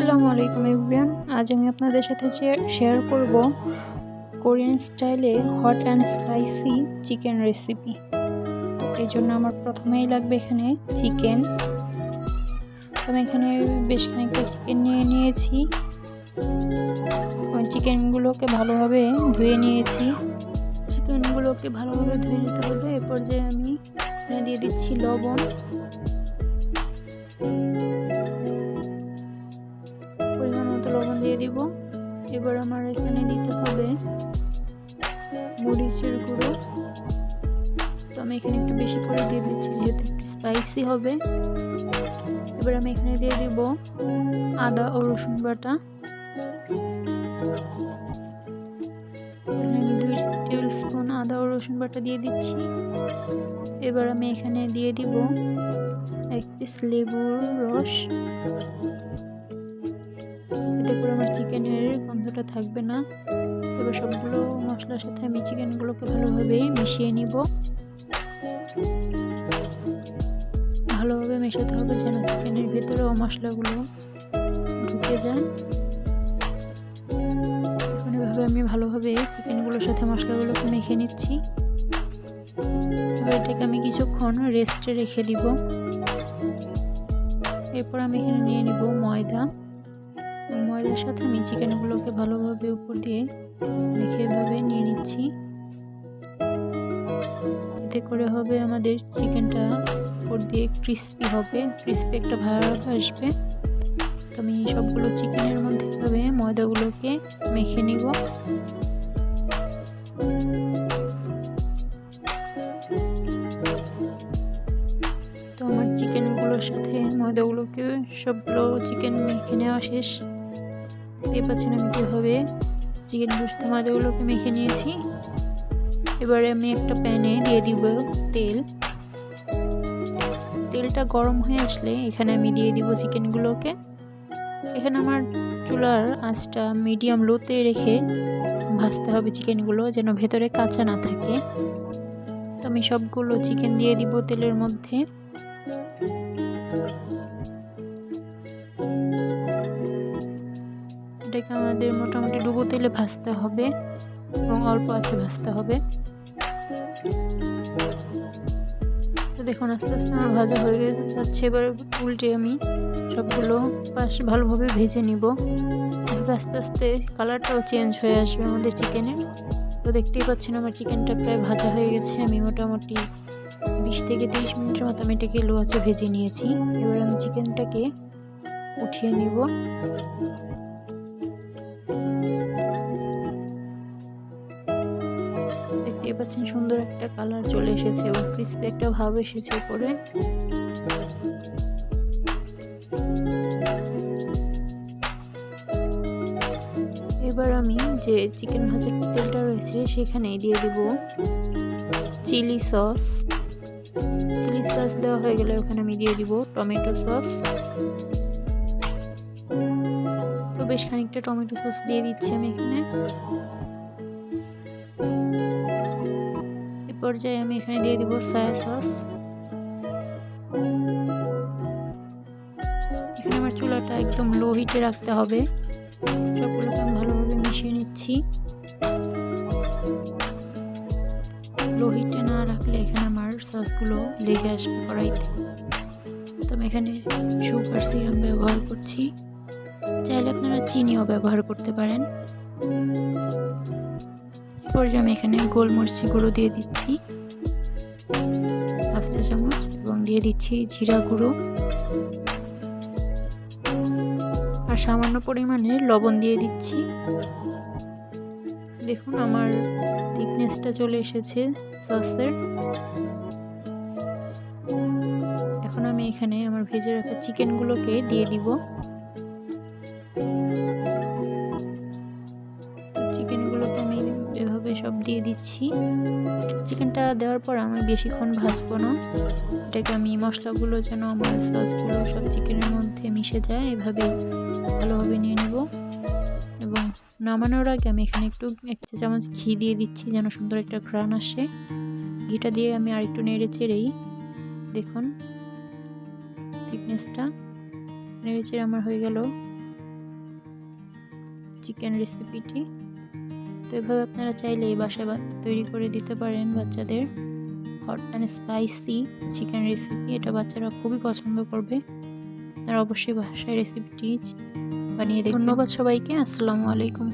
আসসালামু আলাইকুম এভরিওয়ান। আজ আমি আপনাদের সাথে শেয়ার করব কোরিয়ান স্টাইলে hot and spicy chicken recipe. এই জন্য আমার প্রথমেই লাগবে এখানে চিকেন। আমি এখানে বেশ খানিকটা চিকেন নিয়ে নিয়েছি। চিকেনগুলোকে ভালোভাবে ধুয়ে নিয়েছি। চিকেনগুলোকে ভালোভাবে ধুয়ে নিতে হবে। এরপর যে আমি এখানে দিয়ে দিচ্ছি লবণ, পরিমাণ মতো লবণ দিয়ে দিব। এবার আমার এখানে দিতে হবে মরিচের গুঁড়ো। তো আমি এখানে একটু বেশি করে দিয়ে দিচ্ছি যেহেতু একটু স্পাইসি হবে। এবার আমি এখানে দিয়ে দিব আদা ও রসুন বাটা। এখানে আমি 2 টেবিল স্পুন আদা ও রসুন বাটা দিয়ে দিচ্ছি। এবার আমি এখানে দিয়ে দিব 1 পিস লেবুর রস। এতে করে আমার চিকেনের গন্ধটা থাকবে না। তবে সবগুলো মশলার সাথে আমি চিকেনগুলোকে ভালোভাবে মিশিয়ে নিব। ভালোভাবে মেশাতে হবে যেন চিকেনের ভেতরেও মশলাগুলো ঢুকে যায়। এখন এভাবে আমি ভালোভাবে চিকেনগুলোর সাথে মশলাগুলোকে মেখে নিচ্ছি। এবার এটাকে আমি কিছুক্ষণ রেস্টে রেখে দিব। এরপর আমি এখানে নিয়ে নিব ময়দা। ময়দার সাথে আমি চিকেনগুলোকে ভালোভাবে উপর দিয়ে মেখে এভাবে নিয়ে নিচ্ছি। এতে করে হবে আমাদের চিকেনটা উপর দিয়ে ক্রিস্পি হবে, ক্রিস্পি একটা ভাব আসবে। আমি সবগুলো চিকেনের মধ্যে এভাবে ময়দাগুলোকে মেখে নিব। তো আমার চিকেনগুলোর সাথে ময়দাগুলোকে সবগুলো চিকেন মেখে নেওয়া শেষ। দেখতে পাচ্ছেন আমি কীভাবে চিকেনগুলোর সাথে ময়দাগুলোকে মেখে নিয়েছি। এবারে আমি একটা প্যানে দিয়ে দিব তেল। তেলটা গরম হয়ে আসলে এখানে আমি দিয়ে দিব চিকেনগুলোকে। এখানে আমার চুলার আঁচটা মিডিয়াম লোতে রেখে ভাজতে হবে চিকেনগুলো, যেন ভেতরে কাঁচা না থাকে। তো আমি সবগুলো চিকেন দিয়ে দিব তেলের মধ্যে। এটাকে আমাদের মোটামুটি ডুবো তেলে ভাজতে হবে এবং অল্প আঁচে ভাজতে হবে। তো দেখুন আস্তে আস্তে আমার ভাজা হয়ে যাচ্ছে। এবার উল্টে আমি সবগুলো পাশ ভালোভাবে ভেজে নিব। আস্তে আস্তে কালারটাও চেঞ্জ হয়ে আসবে আমাদের চিকেনের। তো দেখতেই পাচ্ছেন আমার চিকেনটা প্রায় ভাজা হয়ে গেছে। আমি মোটামুটি 20 থেকে 30 মিনিটের মতো আমি এটাকে লো আঁচে ভেজে নিয়েছি। এবার আমি চিকেনটাকে উঠিয়ে নিব। দেখতেই পাচ্ছেন সুন্দর একটা কালার চলে এসেছে এবং ক্রিসপি একটা ভাব এসেছে উপরে। এবার আমি যে চিকেন ভাজার তেলটা রয়েছে সেখানে দিয়ে দিব চিলি সস। চিলি সস দেওয়া হয়ে গেলে ওখানে আমি দিয়ে দিব টমেটো সস। তো বেশ খানিকটা টমেটো সস দিয়ে দিচ্ছি আমি এখানে। পর্যায়ে আমি এখানে দিয়ে দিব সয়া সস। এখানে আমার চুলাটা একদম লো হিটে রাখতে হবে। সবগুলোকে আমি ভালোভাবে মিশিয়ে নিচ্ছি। লো হিটে না রাখলে এখানে আমার সসগুলো লেগে আসবে কড়াইতে। তো আমি এখানে সুগার সিরাপ ব্যবহার করছি, চাইলে আপনারা চিনিও ব্যবহার করতে পারেন। পর্যায়ে আমি এখানে গোলমরিচ গুঁড়ো দিয়ে দিচ্ছি 1/2 চা চামচ এবং দিয়ে দিচ্ছি জিরা গুঁড়ো আর সামান্য পরিমাণে লবণ দিয়ে দিচ্ছি। দেখুন আমার থিকনেসটা চলে এসেছে সসের। এখন আমি এখানে আমার ভেজে রাখা চিকেনগুলোকে দিয়ে দিব। চিকেনগুলোকে আমি এভাবে সব দিয়ে দিচ্ছি। চিকেনটা দেওয়ার পর আমি বেশিক্ষণ ভাজবো না। এটাকে আমি মশলাগুলো যেন আমার সসগুলো সব চিকেনের মধ্যে মিশে যায় এভাবে ভালোভাবে নিয়ে নেব। এবং নামানোর আগে আমি এখানে একটু 1 চা চামচ ঘি দিয়ে দিচ্ছি যেন সুন্দর একটা ঘ্রাণ আসে। ঘিটা দিয়ে আমি আরেকটু নেড়ে চেড়েই দেখুন থিকনেসটা নেড়ে চেড়ে আমার হয়ে গেল। চিকেন রেসিপিটি। তো এভাবে আপনারা চাইলে এই বাসায় তৈরি করে দিতে পারেন বাচ্চাদের। Hot and spicy chicken recipe, এটা বাচ্চারা খুবই পছন্দ করবে। আপনারা অবশ্যই বাসায় রেসিপিটি বানিয়ে দেখুন। ধন্যবাদ সবাইকে। আসসালামু আলাইকুম।